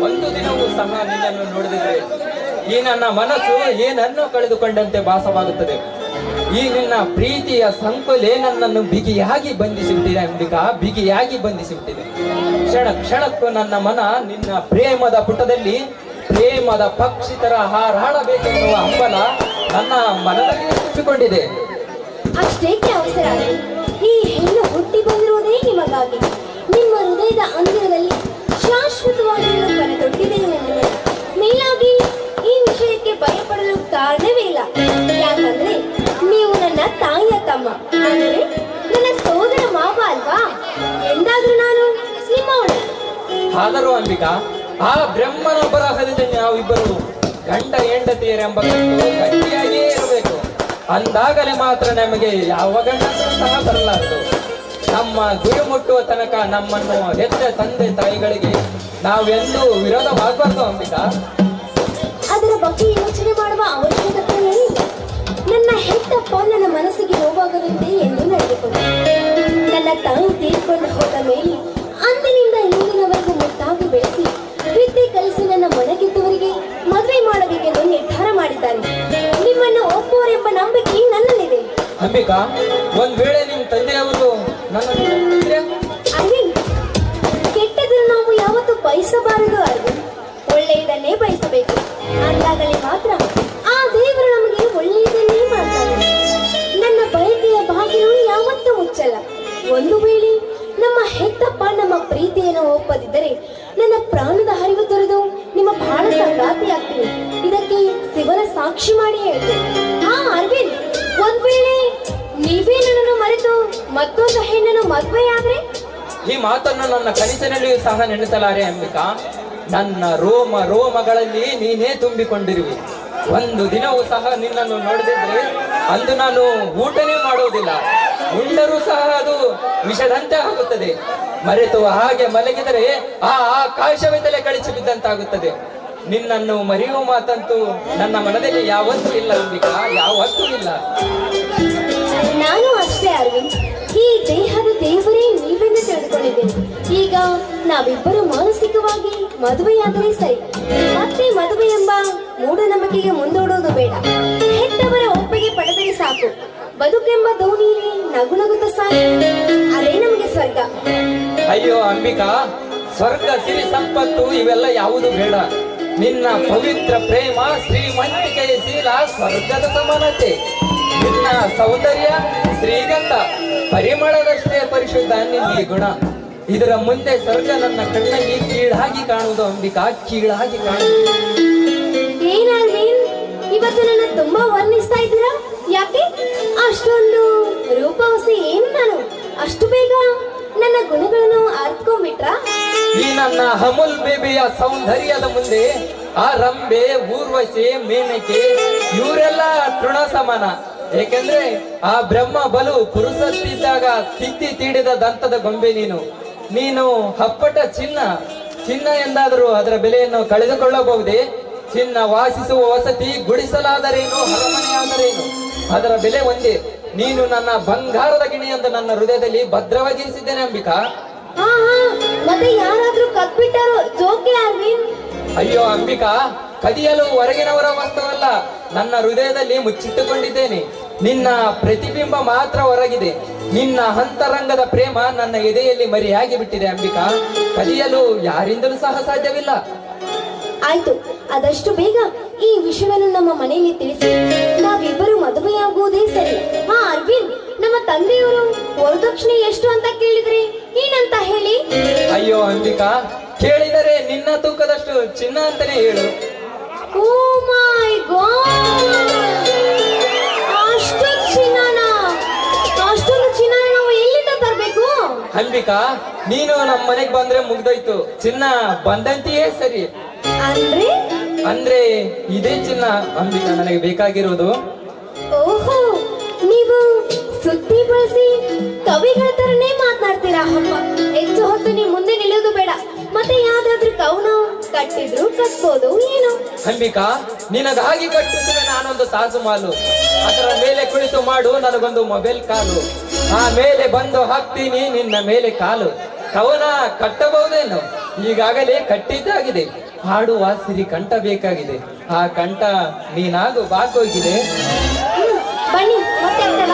ಒಂದು ದಿನವೂ ಸಹ ನಿನ್ನನ್ನು ನೋಡಿದರೆ ಈ ನನ್ನ ಮನಸ್ಸು ಏನನ್ನು ಕಳೆದುಕೊಂಡಂತೆ ಭಾಸವಾಗುತ್ತದೆ. ಈ ನಿನ್ನ ಪ್ರೀತಿಯ ಸಂಕುಲೆ ನನ್ನನ್ನು ಬಿಗಿಯಾಗಿ ಬಂಧಿಸಿಬಿಟ್ಟಿದೆ ಅಂಬಿಕಾ, ಬಿಗಿಯಾಗಿ ಬಂಧಿಸಿಬಿಟ್ಟಿದೆ. ಕ್ಷಣ ಕ್ಷಣಕ್ಕೂ ನನ್ನ ಮನ ನಿನ್ನ ಪ್ರೇಮದ ಪುಟದಲ್ಲಿ ಪ್ರೇಮದ ಪಕ್ಷಿ ತರ ಹಾರಾಡಬೇಕೆನ್ನುವ ಹಂಬಲ ನನ್ನ ಮನದಲ್ಲಿ ತುಂಬಿಕೊಂಡಿದೆ. ಅಷ್ಟೇಕೆ ಅವಸರ? ಈ ಹೆಣ್ಣು ಹುಟ್ಟಿ ಬಂದಿರುವುದೇ ನಿಮಗಾಗಿ. ನಿಮ್ಮ ಹೃದಯದ ಅಂದಿರದಲ್ಲಿ ಶಾಶ್ವತವಾಗಿರಲು ಕರೆದೊಡ್ಡಿದೆ ನನ್ನ ಮೇಲಾಗಿ ಈ ವಿಷಯಕ್ಕೆ ಭಯಪಡಲು ಕಾರಣವೇ ಇಲ್ಲ. ಯಾಕಂದ್ರೆ ನೀವು ನನ್ನ ತಾಯಿಯ ತಮ್ಮ, ಅಂದ್ರೆ ನನ್ನ ಸೋದರ ಮಾವ ಅಲ್ವಾ? ಎಂದಾದ್ರೂ ನಾನು ನಿಮ್ಮವಳು. ಆದರೂ ಅಂಬಿಕಾ, ಆ ಬ್ರಹ್ಮನ ಬರಹದಲ್ಲಿ ನಾವಿಬ್ಬರು ಗಂಡ ಹೆಂಡತಿಯರೆಂಬ ಗಟ್ಟಿಯಾಗಿಯೇ ಇರಬೇಕು. ಅಂದಾಗಲೇ ಮಾತ್ರ ನಮಗೆ ಯಾವ ಗಂಡಸೂ ಸಹ ಬರಲಾರದು. ನಮ್ಮ ಗುರಿ ಮುಟ್ಟುವ ತನಕ ನಮ್ಮನ್ನು ಹೆತ್ತ ತಂದೆ ತಾಯಿಗಳಿಗೆ ನಾವೆಂದೂ ವಿರೋಧವಾಗಬಾರ್ದು ಅಂಬಿಕಾ. ಅದರ ಬಗ್ಗೆ ಯೋಚನೆ ಮಾಡುವ ಅವಶ್ಯಕತೆ ಏನಿಲ್ಲ. ನನ್ನ ಹೆತ್ತಪ್ಪ ನನ್ನ ಮನಸ್ಸಿಗೆ ನೋವಾಗದಂತೆ ಎಂದು ನಡೆದುಕೊಂಡು ನನ್ನ ತಾಯಿ ತೀರ್ಕೊಂಡು ಹೋದ ಮೇಲೆ ಅಂದಿನಿಂದ ಇಂದಿನವರೆಗೂ ಮುದ್ದಾಗಿ ಬೆಳೆಸಿ ವಿದ್ಯೆ ಕಲಿಸಿ ನನ್ನ ಮನಗಿದ್ದವರಿಗೆ ಮದುವೆ ಮಾಡಬೇಕೆಂದು ನಿರ್ಧಾರ ಮಾಡಿದ್ದಾರೆ. ನಿಮ್ಮನ್ನು ಒಪ್ಪುವರೆಂಬ ನಂಬಿಕೆ ನನ್ನಲ್ಲಿದೆ. ಅಂಬಿಕಾ, ಒಂದ್ ವೇಳೆ ನಿಮ್ ತಂದೆಯವರು ಅರವಿಂದ್, ಕೆಟ್ಟದನ್ನು ನಾವು ಯಾವತ್ತೂ ಬಯಸಬಾರದು ಅರವಿಂದ್. ಒಳ್ಳೆಯದನ್ನೇ ಬಯಸಬೇಕು. ಅಂದಾಗಲೇ ಮಾತ್ರ ಆ ದೇವರು ನಮಗೆ ಒಳ್ಳೆಯದನ್ನೇ ಮಾಡ್ತಾರೆ. ನನ್ನ ಬಯಕೆಯ ಬಾಗಿಲು ಯಾವತ್ತೂ ಮುಚ್ಚಲ್ಲ. ಒಂದು ವೇಳೆ ನಮ್ಮ ಹೆತ್ತಪ್ಪ ನಮ್ಮ ಪ್ರೀತಿಯನ್ನು ಒಪ್ಪದಿದ್ದರೆ ನನ್ನ ಪ್ರಾಣದ ಹರಿವು ತೊರೆದು ನಿಮ್ಮ ಬಹಳ ಸಂಗಾತಿ ಆಗ್ತೀನಿ. ಇದಕ್ಕೆ ಶಿವನ ಸಾಕ್ಷಿ ಮಾಡಿ ಹೇಳ್ತೀನಿ. ಹಾ ಅರವಿಂದ್, ಒಂದ್ ವೇಳೆ ನೀವೇ ನನ್ನನ್ನು ಮರೆತು ಮತ್ತೊಂದು ಹೆಣ್ಣನ್ನು ಮದುವೆಯಾದ್ರೆ? ಈ ಮಾತನ್ನು ನನ್ನ ಕನಸಿನಲ್ಲಿಯೂ ಸಹ ನೆನೆಸಲಾರೆ ಅಂಬಿಕಾ. ನನ್ನ ರೋಮ ರೋಮಗಳಲ್ಲಿ ನೀನೇ ತುಂಬಿಕೊಂಡಿರುವಿ. ಒಂದು ದಿನವೂ ಸಹ ನಿನ್ನನ್ನು ನೋಡದಿದ್ರೆ ಅಂದು ನಾನು ಊಟನೇ ಮಾಡುವುದಿಲ್ಲ. ಉಂಡರೂ ಸಹ ಅದು ವಿಷದಂತೆ ಆಗುತ್ತದೆ. ಮರೆತು ಹಾಗೆ ಮಲಗಿದರೆ ಆ ಆಕಾಶವೇ ತಲೆ ಕಳಿಸಿ ಬಿದ್ದಂತಾಗುತ್ತದೆ. ನಿನ್ನನ್ನು ಮರೆಯುವ ಮಾತಂತೂ ನನ್ನ ಮನದಲ್ಲಿ ಯಾವತ್ತೂ ಇಲ್ಲ ಅಂಬಿಕಾ, ಯಾವತ್ತೂ ಇಲ್ಲ. ನಾನು ಅಷ್ಟೇ ಅರವಿಂದ್. ಈ ದೇಹದ ದೇವರೇ ನೀವೆಂದು ತಿಳಿದುಕೊಂಡಿದ್ದೇನೆ. ಈಗ ನಾವಿಬ್ಬರು ಮಾನಸಿಕವಾಗಿ ಮದುವೆಯಾದರೆ ಸರಿ. ಮತ್ತೆ ಮದುವೆ ಎಂಬ ಮೂಢನಂಬಿಕೆಗೆ ಮುಂದೂಡುವುದು ಬೇಡ. ಹೆತ್ತವರ ಒಪ್ಪಿಗೆ ಪಡೆದರೆ ಸಾಕು. ಬದುಕೆಂಬ ದೋಣಿಯಲ್ಲಿ ನಗು ನಗುತ್ತ ಸಾಕು. ಅದೇ ನಮಗೆ ಸ್ವರ್ಗ. ಅಯ್ಯೋ ಅಂಬಿಕಾ, ಸ್ವರ್ಗ, ಸಿರಿ ಸಂಪತ್ತು ಇವೆಲ್ಲ ಯಾವುದು ಬೇಡ. ನಿನ್ನ ಪವಿತ್ರ ಪ್ರೇಮ, ಶ್ರೀಮಂತಿಕೆಯ ಶೀಲ ಸ್ವರ್ಗದ ಸಮಾನತೆ. ನಿನ್ನ ಸೌಂದರ್ಯ ಶ್ರೀಗಂಧ, ಪರಿಮಳದಷ್ಟೇ ಪರಿಶುದ್ಧ ನಿನ್ನ ಗುಣ. ಇದರ ಮುಂದೆ ಸ್ವರ್ಗ ನನ್ನ ಕಣ್ಣಲ್ಲಿ ಕೀಳಾಗಿ ಕಾಣುವುದು ಅಂಬಿಕಾ, ಕೀಳಾಗಿ ಕಾಣುವುದು. ಏನಾದ್ರೇನ್ ಇವತ್ತು ನನ್ನ ತುಂಬಾ ವರ್ಣಿಸ್ತಾ ಇದ್ದೀರಾ? ಯಾಕೆ ಅಷ್ಟೊಂದು ರೂಪವಸಿ? ಏನು ನಾನು ಅಷ್ಟು ಬೇಗ ನನ್ನ ಗುಣಗಳನ್ನು ಅರ್ಥಕೊಂಡ್ಬಿಟ್ರ? ಈ ನನ್ನ ಅಮೂಲ್ ಬೇಬಿಯ ಸೌಂದರ್ಯದ ಮುಂದೆ ಆ ರಂಬೆ, ಊರ್ವಶಿ, ಮೇನಕೆ ಇವರೆಲ್ಲ ತೃಣ ಸಮಾನ. ಏಕೆಂದ್ರೆ ಆ ಬ್ರಹ್ಮ ಬಲು ಪುರುಷತ್ತಿದ್ದಾಗ ತಿದ್ದಿ ತೀಡಿದ ದಂತದ ಗೊಂಬೆ ನೀನು. ನೀನು ಹಪ್ಪಟ ಚಿನ್ನ. ಚಿನ್ನ ಎಂದಾದರೂ ಅದರ ಬೆಲೆಯನ್ನು ಕಳೆದುಕೊಳ್ಳಬಹುದೇ? ಚಿನ್ನ ವಾಸಿಸುವ ವಸತಿ ಗುಡಿಸಲಾದರೇನು, ಅರಮನೆಯಾದರೇನು, ಅದರ ಬೆಲೆ ಒಂದೇ. ನೀನು ನನ್ನ ಬಂಗಾರದ ಗಿಣಿ ಎಂದು ನನ್ನ ಹೃದಯದಲ್ಲಿ ಭದ್ರವಾಗಿರಿಸಿದ್ದೇನೆ ಅಂಬಿಕಾ. ಮತ್ತೆ ಯಾರಾದ್ರೂ ಕದ್ಬಿಟ್ಟಾರೋ ಜೋಕೆ ಅರವಿಂದ್? ಅಯ್ಯೋ ಅಂಬಿಕಾ, ಕದಿಯಲು ಹೊರಗಿನವರ ವಸ್ತುವಲ್ಲ, ನನ್ನ ಹೃದಯದಲ್ಲಿ ಮುಚ್ಚಿಟ್ಟುಕೊಂಡಿದ್ದೇನೆ. ನಿನ್ನ ಪ್ರತಿಬಿಂಬ ಮಾತ್ರ ಹೊರಗಿದೆ. ನಿನ್ನ ಅಂತರಂಗದ ಪ್ರೇಮ ನನ್ನ ಎದೆಯಲ್ಲಿ ಮರೆಯಾಗಿ ಬಿಟ್ಟಿದೆ ಅಂಬಿಕಾ. ಕದಿಯಲು ಯಾರಿಂದಲೂ ಸಹ ಸಾಧ್ಯವಿಲ್ಲ. ಆಯ್ತು, ಆದಷ್ಟು ಬೇಗ ಈ ವಿಷಯವನ್ನು ನಮ್ಮ ಮನೆಯಲ್ಲಿ ತಿಳಿಸಿ ನಾವಿಬ್ಬರು ಮದುವೆಯಾಗುವುದೇ ಸರಿ. ಹಾ ಅರವಿಂದ್, ನಮ್ಮ ತಂದೆಯವರು ವರದಕ್ಷಿಣೆ ಎಷ್ಟು ಅಂತ ಕೇಳಿದ್ರೆ ಏನಂತ ಹೇಳಿ? ಅಯ್ಯೋ ಅಂಬಿಕಾ, ಕೇಳಿದರೆ ನಿನ್ನ ತೂಕದಷ್ಟು ಚಿನ್ನ ಅಂತಾನೆ ಹೇಳು. ಓ ಮೈ ಗಾಡ್, ಅಷ್ಟೊಂದು ಚಿನ್ನನಾ? ಅಷ್ಟೊಂದು ಚಿನ್ನ ನಾವು ಎಲ್ಲಿಂದ ತರಬೇಕು? ಅಂಬಿಕಾ, ನೀನು ನಮ್ಮ ಮನೆಗೆ ಬಂದ್ರೆ ಮುಗ್ದೋಯ್ತು. ಚಿನ್ನ ಬಂದಂತೆಯೇ ಸರಿ. ಅಂದ್ರೆ ಇದೇ ಚಿನ್ನ ಅಂಬಿಕಾ ನನಗೆ ಬೇಕಾಗಿರೋದು. ಓಹೋ, ನೀವು ಸುದ್ದಿ ಬಳಸಿ ಕವಿಗಳ ತರನೇ ಮಾತನಾಡ್ತೀರಾ. ಅಮ್ಮ, ಹೆಚ್ಚು ಹೊತ್ತು ನೀವು ಮುಂದೆ ನಿಲ್ಲೋದು ಬೇಡ. ಮತ್ತೆ ಯಾವ್ದಾದ್ರು ಕವನ ಕಟ್ಟಿದ್ರು ಕಟ್ಬೋದು ಏನು? ಅಂಬಿಕಾ, ನಿನಗಾಗಿ ಕಟ್ಟಿಸುವೆ ನಾನೊಂದು ತಾಸು ಮಾಲು. ಅದರ ಮೇಲೆ ಕುಳಿತು ಮಾಡು ನನಗೊಂದು ಮೊಬೈಲ್ ಕಾಲು. ಆ ಮೇಲೆ ಬಂದು ಹಾಕ್ತೀನಿ ನಿನ್ನ ಮೇಲೆ ಕಾಲು. ಕವನ ಕಟ್ಟಬಹುದೇನು? ಈಗಾಗಲೇ ಕಟ್ಟಿದ್ದಾಗಿದೆ. ಹಾಡುವ ಸಿರಿ ಕಂಠ ಬೇಕಾಗಿದೆ. ಆ ಕಂಠ ನೀನಾಗು ಬಾಕೋಗಿದೆ. ಬನ್ನಿ ಮತ್ತೆ ಅಂತಲ್ಲ.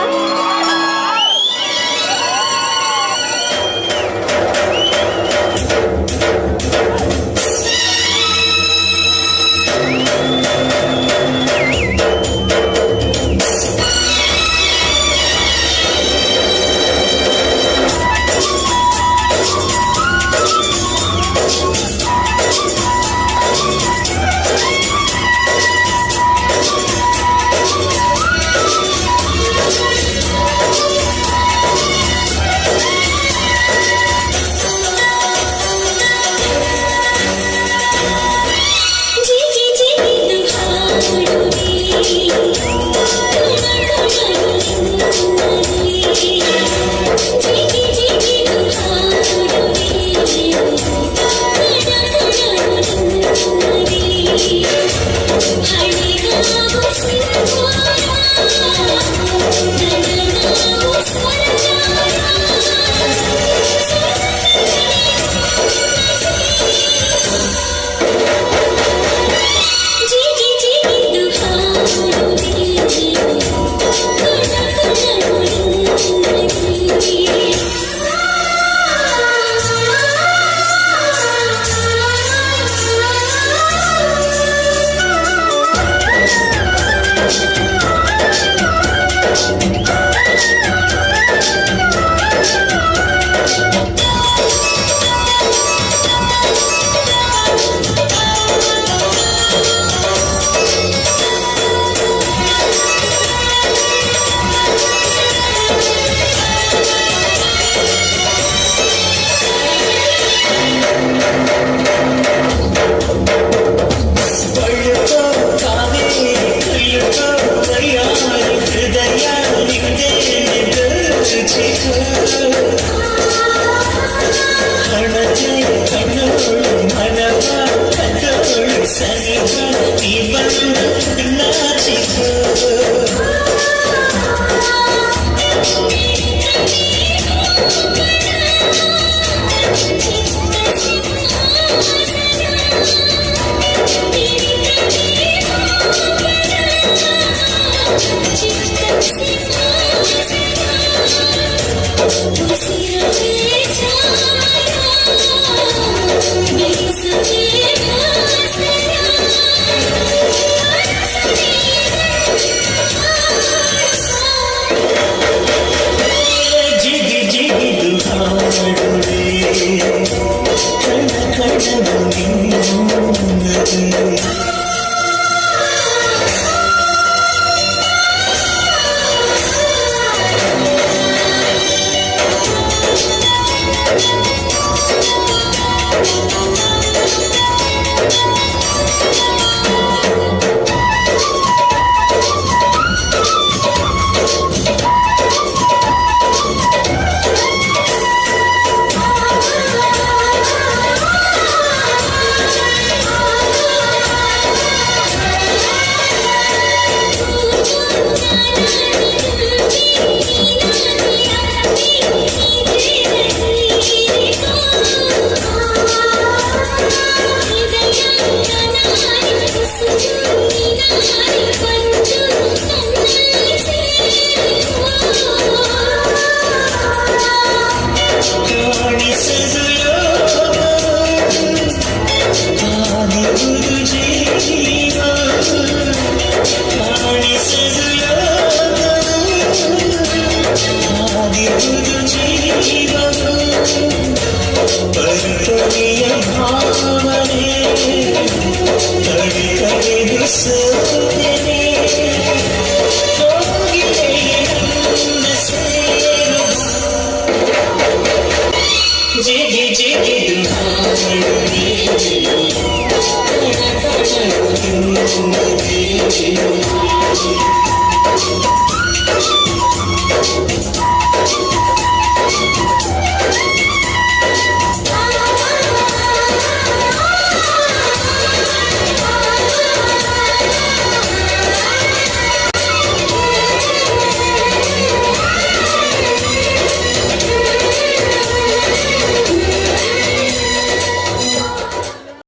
Thank you.